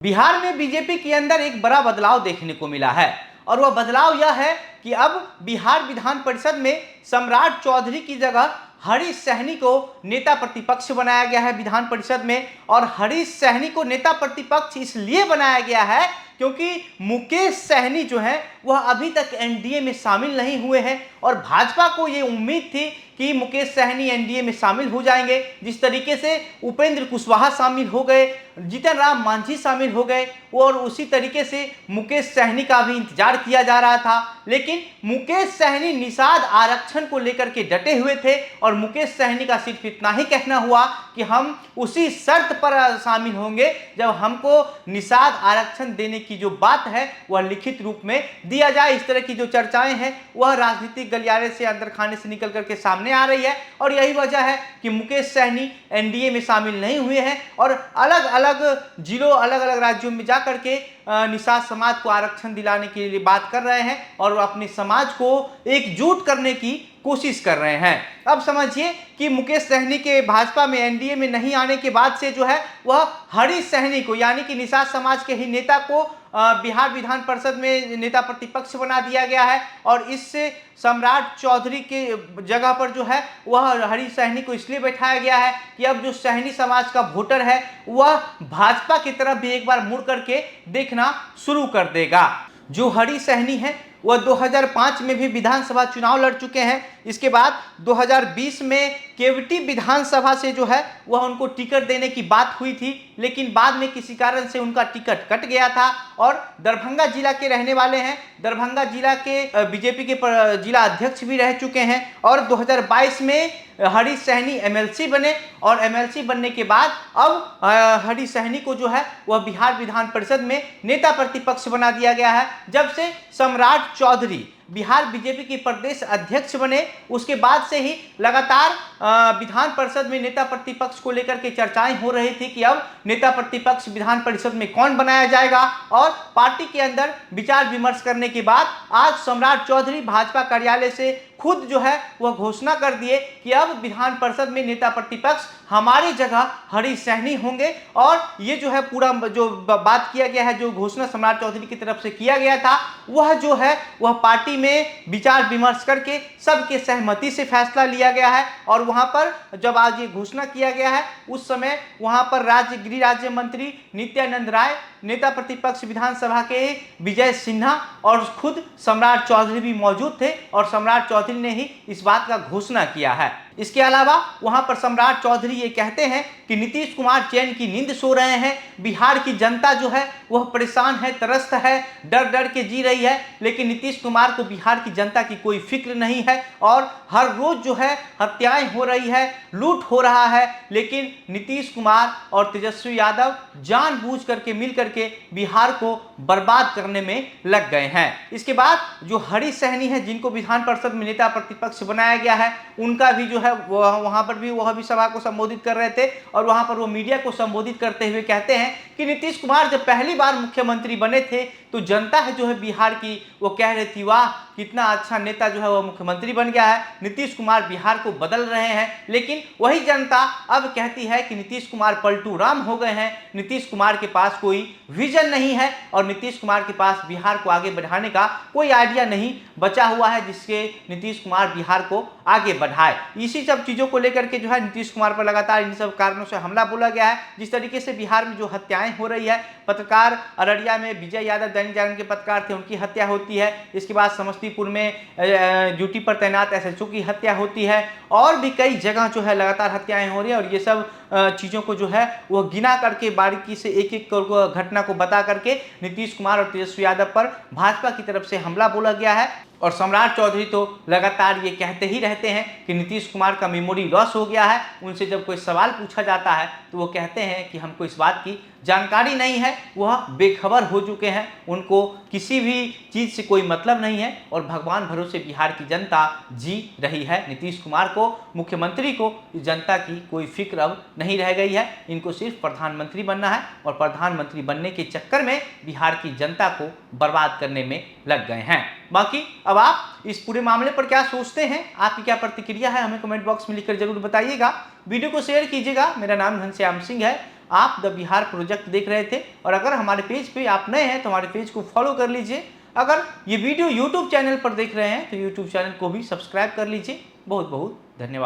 बिहार में बीजेपी के अंदर एक बड़ा बदलाव देखने को मिला है और वह बदलाव यह है कि अब बिहार विधान परिषद में सम्राट चौधरी की जगह हरीश सहनी को नेता प्रतिपक्ष बनाया गया है विधान परिषद में। और हरीश सहनी को नेता प्रतिपक्ष इसलिए बनाया गया है क्योंकि मुकेश सहनी जो है वह अभी तक एनडीए में शामिल नहीं हुए हैं और भाजपा को ये उम्मीद थी कि मुकेश सहनी एनडीए में शामिल हो जाएंगे। जिस तरीके से उपेंद्र कुशवाहा शामिल हो गए, जीतन राम मांझी शामिल हो गए और उसी तरीके से मुकेश सहनी का भी इंतजार किया जा रहा था। लेकिन मुकेश सहनी निषाद आरक्षण को लेकर के डटे हुए थे और मुकेश सहनी का सिर्फ इतना ही कहना हुआ कि हम उसी शर्त पर शामिल होंगे जब हमको निषाद आरक्षण देने की जो बात है वह लिखित रूप में दिया जाए। इस तरह की जो चर्चाएं हैं वह राजनीतिक गलियारे से अंदर खाने से निकल करके सामने आ रही है और यही वजह है कि मुकेश सहनी एनडीए में शामिल नहीं हुए हैं और अलग अलग जिलों अलग अलग राज्यों में जाकर के निषाद समाज को आरक्षण दिलाने के लिए बात कर रहे हैं और अपने समाज को एकजुट करने की कोशिश कर रहे हैं। अब समझिए कि मुकेश सहनी के भाजपा में एनडीए में नहीं आने के बाद से जो है वह हरीश सहनी को यानी कि निषाद समाज के ही नेता को बिहार विधान परिषद में नेता प्रतिपक्ष बना दिया गया है और इससे सम्राट चौधरी के जगह पर जो है वह हरीश सहनी को इसलिए बैठाया गया है कि अब जो सहनी समाज का वोटर है वह भाजपा की तरफ भी एक बार मुड़ करके देखना शुरू कर देगा। जो हरीश सहनी है वह 2005 में भी विधानसभा चुनाव लड़ चुके हैं। इसके बाद 2020 में केवटी विधानसभा से जो है वह उनको टिकट देने की बात हुई थी, लेकिन बाद में किसी कारण से उनका टिकट कट गया था और दरभंगा जिला के रहने वाले हैं। दरभंगा जिला के बीजेपी के जिला अध्यक्ष भी रह चुके हैं और 2022 में हरीश सहनी एमएलसी बने और एमएलसी बनने के बाद अब हरीश सहनी को जो है वह बिहार विधान परिषद में नेता प्रतिपक्ष बना दिया गया है। जब से सम्राट चौधरी बिहार बीजेपी के प्रदेश अध्यक्ष बने उसके बाद से ही लगातार विधान परिषद में नेता प्रतिपक्ष को लेकर के चर्चाएं हो रही थी कि अब नेता प्रतिपक्ष विधान परिषद में कौन बनाया जाएगा। और पार्टी के अंदर विचार विमर्श करने के बाद आज सम्राट चौधरी भाजपा कार्यालय से खुद जो है वह घोषणा कर दिए कि अब विधान परिषद में नेता प्रतिपक्ष हमारी जगह हरीश सहनी होंगे। और ये जो है पूरा जो बात किया गया है, जो घोषणा सम्राट चौधरी की तरफ से किया गया था, वह जो है वह पार्टी में विचार विमर्श करके सबके सहमति से फैसला लिया गया है। और वहां पर जब आज ये घोषणा किया गया है उस समय वहां पर गृह राज्य मंत्री नित्यानंद राय, नेता प्रतिपक्ष विधानसभा के विजय सिन्हा और खुद सम्राट चौधरी भी मौजूद थे और सम्राट चौधरी ने ही इस बात का घोषणा किया है। इसके अलावा वहां पर सम्राट चौधरी ये कहते हैं कि नीतीश कुमार चैन की नींद सो रहे हैं, बिहार की जनता जो है वह परेशान है, त्रस्त है, डर डर के जी रही है, लेकिन नीतीश कुमार को बिहार की जनता की कोई फिक्र नहीं है और हर रोज जो है हत्याएं हो रही है, लूट हो रहा है, लेकिन नीतीश कुमार और तेजस्वी यादव जानबूझ करके मिल करके बिहार को बर्बाद करने में लग गए हैं। इसके बाद जो हरीश सहनी है जिनको विधान परिषद में नेता प्रतिपक्ष बनाया गया है, उनका भी जो है वहां पर भी वह भी सभा को संबोधित कर रहे थे और वहां पर वो मीडिया को संबोधित करते हुए कहते हैं कि नीतीश कुमार जब पहली बार मुख्यमंत्री बने थे तो जनता है जो है बिहार की वो कह रही थी वाह कितना अच्छा नेता जो है वो मुख्यमंत्री बन गया है, नीतीश कुमार बिहार को बदल रहे हैं। लेकिन वही जनता अब कहती है कि नीतीश कुमार पलटू राम हो गए हैं, नीतीश कुमार के पास कोई विजन नहीं है और नीतीश कुमार के पास बिहार को आगे बढ़ाने का कोई आइडिया नहीं बचा हुआ है जिसके नीतीश कुमार बिहार को आगे बढ़ाए। इसी सब चीज़ों को लेकर के जो है नीतीश कुमार पर लगातार इन सब कारणों से हमला बोला गया है। जिस तरीके से बिहार में जो हत्याएं हो रही है, पत्रकार अररिया में विजय यादव दैनिक जागरण के पत्रकार थे, उनकी हत्या होती है। इसके बाद समस्तीपुर में ड्यूटी पर तैनात एसएचओ की हत्या होती है और भी कई जगह जो है लगातार हत्याएं हो रही है। और ये सब चीज़ों को जो है वो गिना करके बारीकी से एक एक घटना को बता करके नीतीश कुमार और तेजस्वी यादव पर भाजपा की तरफ से हमला बोला गया है। और सम्राट चौधरी तो लगातार ये कहते ही रहते हैं कि नीतीश कुमार का मेमोरी लॉस हो गया है। उनसे जब कोई सवाल पूछा जाता है तो वो कहते हैं कि हमको इस बात की जानकारी नहीं है, वह बेखबर हो चुके हैं, उनको किसी भी चीज़ से कोई मतलब नहीं है और भगवान भरोसे बिहार की जनता जी रही है। नीतीश कुमार को, मुख्यमंत्री को इस जनता की कोई फिक्र अब नहीं रह गई है, इनको सिर्फ प्रधानमंत्री बनना है और प्रधानमंत्री बनने के चक्कर में बिहार की जनता को बर्बाद करने में लग गए हैं। बाकी अब आप इस पूरे मामले पर क्या सोचते हैं, आपकी क्या प्रतिक्रिया है, हमें कमेंट बॉक्स में लिखकर जरूर बताइएगा। वीडियो को शेयर कीजिएगा। मेरा नाम घनश्याम सिंह है आप द बिहार प्रोजेक्ट देख रहे थे। और अगर हमारे पेज पे आप नए हैं तो हमारे पेज को फॉलो कर लीजिए। अगर ये वीडियो यूट्यूब चैनल पर देख रहे हैं तो यूट्यूब चैनल को भी सब्सक्राइब कर लीजिए। बहुत बहुत धन्यवाद।